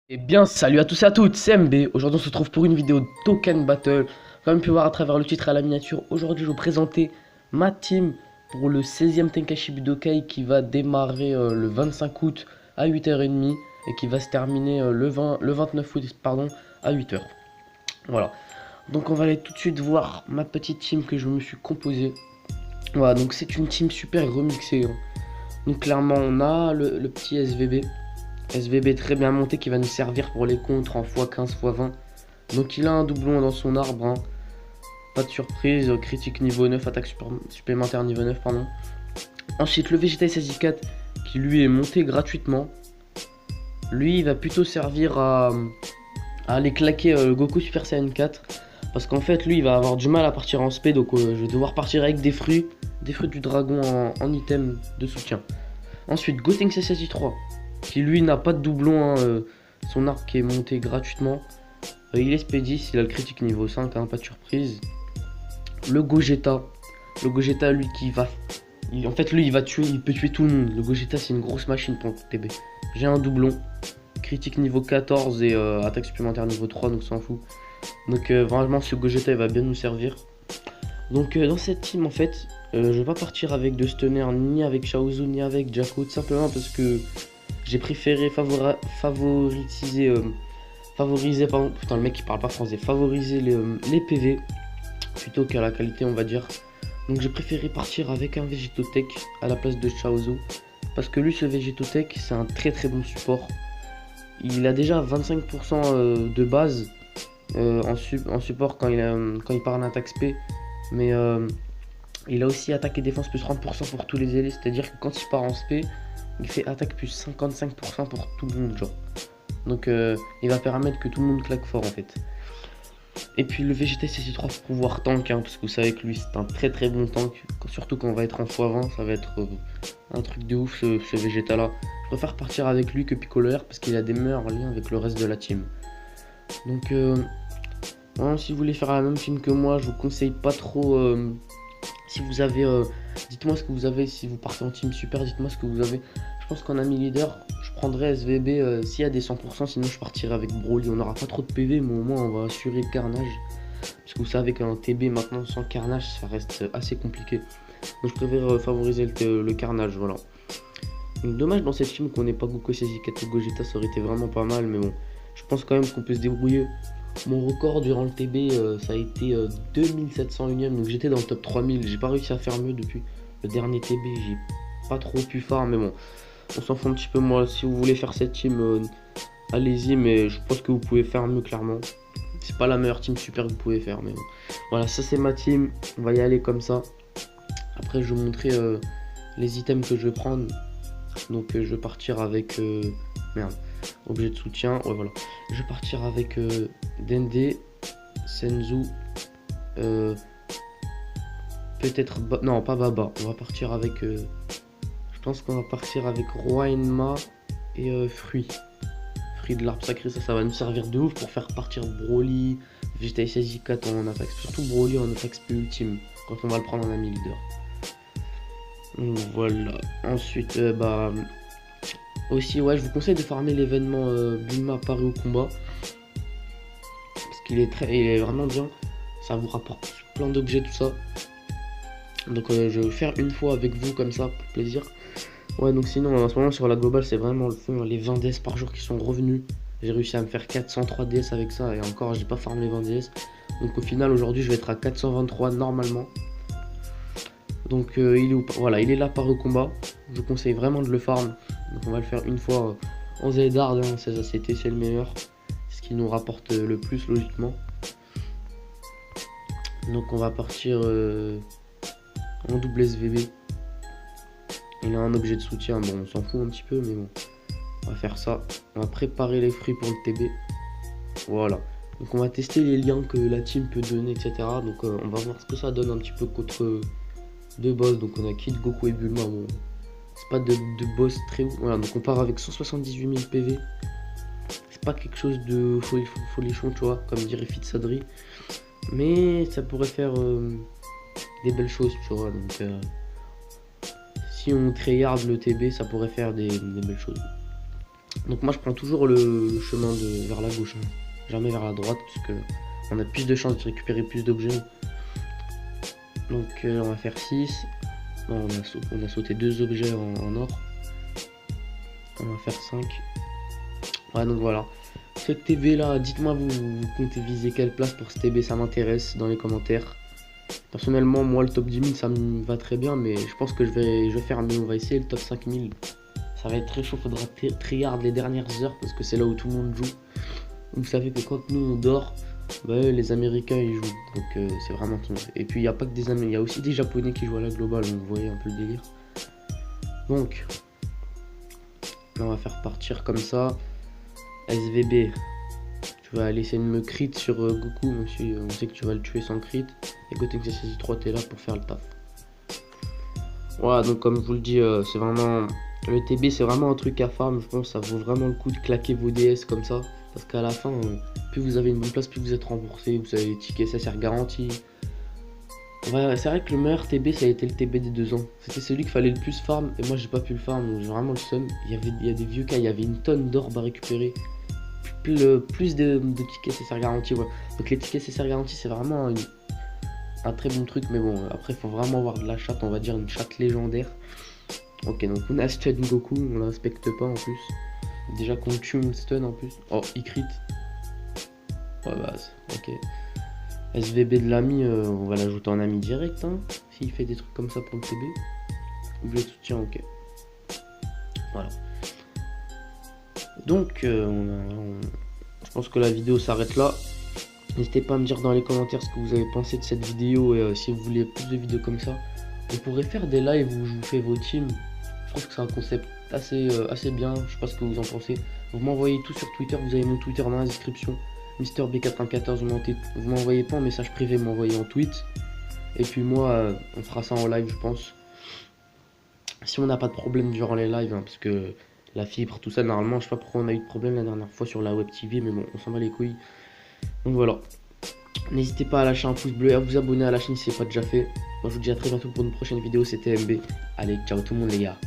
Eh bien, salut à tous et à toutes, c'est MB. Aujourd'hui, on se retrouve pour une vidéo Token Battle. Comme tu peux voir à travers le titre et la miniature, aujourd'hui, je vais vous présenter ma team pour le 16e Tenkaichi Budokai qui va démarrer le 25 août à 8h30 et qui va se terminer le 29 août pardon, à 8h. Voilà. Donc, on va aller tout de suite voir ma petite team que je me suis composée. Voilà, donc c'est une team super remixée, hein. Donc, clairement, on a le petit SVB. SVB très bien monté qui va nous servir pour les contres en x15, x20. Donc il a un doublon dans son arbre, hein. Pas de surprise, critique niveau 9, attaque supplémentaire niveau 9, pardon. Ensuite le Vegeta S4 qui lui est monté gratuitement. Lui il va plutôt servir à aller claquer le Goku Super Saiyan 4. Parce qu'en fait lui il va avoir du mal à partir en SP, donc je vais devoir partir avec des fruits du dragon en item de soutien. Ensuite Gotenks S3 qui lui n'a pas de doublon, hein, son arc qui est monté gratuitement. Il est SP10, il a le critique niveau 5, hein, pas de surprise. Le Gogeta lui qui va... en fait lui il va tuer, il peut tuer tout le monde. Le Gogeta c'est une grosse machine pour le TB. J'ai un doublon, critique niveau 14 et attaque supplémentaire niveau 3, donc s'en fout. Donc vraiment ce Gogeta il va bien nous servir. Donc dans cette team en fait, je vais pas partir avec de stunner, ni avec Chaozu, ni avec Jaco, tout simplement parce que j'ai préféré favoriser, pardon, putain le mec qui parle pas français, favoriser les PV plutôt qu'à la qualité on va dire. Donc j'ai préféré partir avec un Vegetotech à la place de Chaozu parce que lui ce Vegetotech c'est un très bon support. Il a déjà 25% de base en support quand il part en attaque SP, mais il a aussi attaque et défense plus 30% pour tous les alliés, c'est-à-dire que quand il part en SP, il fait attaque plus 55% pour tout le monde, genre. Donc il va permettre que tout le monde claque fort en fait. Et puis le Vegeta CC3 pour pouvoir tank, hein, parce que vous savez que lui c'est un très bon tank. Surtout quand on va être en x20, ça va être un truc de ouf ce Vegeta là. Je préfère partir avec lui que Piccolo R parce qu'il a des meilleurs liens avec le reste de la team. Donc voilà, si vous voulez faire la même team que moi, je vous conseille pas trop. Si vous avez, dites-moi ce que vous avez. Si vous partez en team super, dites-moi ce que vous avez. Je pense qu'en ami leader, je prendrai SVB s'il y a des 100%, sinon je partirai avec Broly. On n'aura pas trop de PV, mais au moins on va assurer le carnage. Parce que vous savez qu'un TB maintenant sans carnage, ça reste assez compliqué. Donc je préfère favoriser le carnage, voilà. Donc dommage dans cette team qu'on n'ait pas Goku SZ4 ou Gogeta, ça aurait été vraiment pas mal, mais bon. Je pense quand même qu'on peut se débrouiller. Mon record durant le TB, ça a été 2701ème, donc j'étais dans le top 3000. J'ai pas réussi à faire mieux depuis le dernier TB, j'ai pas trop pu faire, mais bon, on s'en fout un petit peu. Moi, si vous voulez faire cette team, allez-y, mais je pense que vous pouvez faire mieux, clairement. C'est pas la meilleure team super que vous pouvez faire, mais bon. Voilà, ça c'est ma team, on va y aller comme ça. Après, je vais vous montrer les items que je vais prendre. Donc, je vais partir avec... merde. Objet de soutien, ouais voilà. Je vais partir avec Dende, Senzu, peut-être non pas Baba. On va partir avec, je pense qu'on va partir avec Roi Enma et Fruit de l'arbre sacré. Ça va nous servir de ouf pour faire partir Broly, Vegeta SZ4 en attaque, surtout Broly en attaque SP ultime quand on va le prendre en ami leader. Donc, voilà. Ensuite aussi, ouais, je vous conseille de farmer l'événement Bulma Paris au combat. Parce qu'il est il est vraiment bien. Ça vous rapporte plein d'objets, tout ça. Donc je vais faire une fois avec vous comme ça, pour plaisir. Ouais, donc sinon, en ce moment sur la globale, c'est vraiment le fond. Les 20 DS par jour qui sont revenus. J'ai réussi à me faire 403 DS avec ça. Et encore, j'ai pas farmé les 20 DS. Donc au final, aujourd'hui, je vais être à 423 normalement. Donc voilà, il est là par au combat. Je vous conseille vraiment de le farm. Donc on va le faire une fois en Zedard, hein, 16 ACT c'est le meilleur. C'est ce qui nous rapporte le plus logiquement. Donc on va partir en double SVB. Il a un objet de soutien, bon on s'en fout un petit peu mais bon. On va faire ça. On va préparer les fruits pour le TB. Voilà. Donc on va tester les liens que la team peut donner, etc. Donc on va voir ce que ça donne un petit peu contre deux boss. Donc on a Kid, Goku et Bulma. Bon. C'est pas de boss très haut. Voilà, donc on part avec 178 000 PV. C'est pas quelque chose de folichon, tu vois, comme dirait Fitsadri. Mais ça pourrait faire des belles choses, tu vois. Donc si on tryhard le TB, ça pourrait faire des belles choses. Donc moi je prends toujours le chemin vers la gauche, hein. Jamais vers la droite, parce que on a plus de chances de récupérer plus d'objets. Donc on va faire 6. Non, on a sauté 2 objets en or. On va faire 5. Ouais, donc voilà. Ce TB là, dites-moi vous comptez viser quelle place pour ce TB, ça m'intéresse dans les commentaires. Personnellement, moi le top 10 000 ça me va très bien, mais je pense que je vais faire mieux. On va essayer le top 5000. Ça va être très chaud, faudra tryhard les dernières heures parce que c'est là où tout le monde joue. Vous savez que quand nous on dort, bah, les Américains ils jouent, donc c'est vraiment tout. Et puis il n'y a pas que des Américains, il y a aussi des Japonais qui jouent à la globale, donc vous voyez un peu le délire. Donc, là on va faire partir comme ça. SVB, tu vas aller essayer de me crit sur Goku, monsieur. On sait que tu vas le tuer sans crit. Et Goten 3 t'es là pour faire le taf. Voilà, donc comme je vous le dis, c'est vraiment... Le TB c'est vraiment un truc à farm, je pense que ça vaut vraiment le coup de claquer vos DS comme ça. Parce qu'à la fin, plus vous avez une bonne place, plus vous êtes remboursé, vous avez les tickets, ça sert garanti. Ouais, c'est vrai que le meilleur TB ça a été le TB des 2 ans. C'était celui qu'il fallait le plus farm et moi j'ai pas pu le farm, donc j'ai vraiment le seum. Il y a des vieux cas, il y avait une tonne d'orbes à récupérer. Plus de tickets CSR garantis, ouais. Donc les tickets CSR garantis c'est vraiment un très bon truc, mais bon après il faut vraiment avoir de la chatte, on va dire une chatte légendaire. Ok, donc on a stun Goku, on la respecte pas en plus. Déjà qu'on tue une stun en plus. Oh, il crit. Ouais, base, ok. SVB de l'ami, on va l'ajouter en ami direct, hein. S'il fait des trucs comme ça pour le TB. Objet de soutien, ok. Voilà. Donc, je pense que la vidéo s'arrête là. N'hésitez pas à me dire dans les commentaires ce que vous avez pensé de cette vidéo et si vous voulez plus de vidéos comme ça. On pourrait faire des lives où je vous fais vos teams. Je pense que c'est un concept assez bien. Je sais pas ce que vous en pensez. Vous m'envoyez tout sur Twitter. Vous avez mon Twitter dans la description. MrB94. Vous m'envoyez pas en message privé, vous m'envoyez en tweet. Et puis moi, on fera ça en live, je pense. Si on n'a pas de problème durant les lives, hein, parce que la fibre, tout ça, normalement, je sais pas pourquoi on a eu de problème la dernière fois sur la web TV, mais bon, on s'en bat les couilles. Donc voilà. N'hésitez pas à lâcher un pouce bleu et à vous abonner à la chaîne si ce n'est pas déjà fait. Moi je vous dis à très bientôt pour une prochaine vidéo, c'était MB. Allez, ciao tout le monde les gars.